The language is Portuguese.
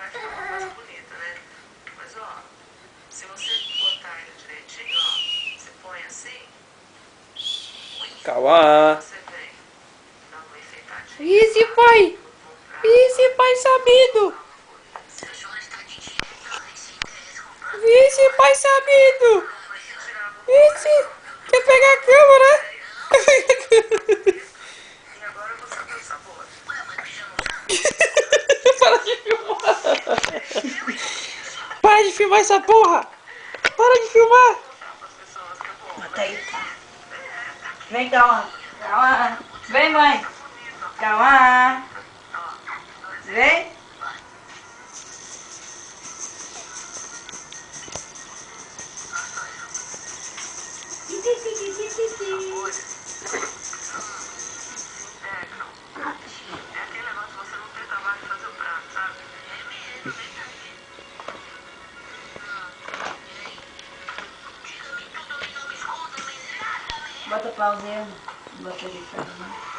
vai ficar uma coisa bonita, né? Mas ó, se você botar ele direitinho, ó, você põe assim. Calma. Você vem, dá uma enfeitadinha. Easy, pai. Easy, pai sabido. Easy, pai sabido. Easy. Quer pegar a câmera? E agora eu vou saber o sabor. Para de filmar. Para de filmar essa porra. Para de filmar. Bota aí, tá. Vem, calma. Calma. Vem, mãe. Calma. Vem. É aquele negócio que você não tem trabalho de fazer o prato, sabe? Bota pausa aí. Bota de frente.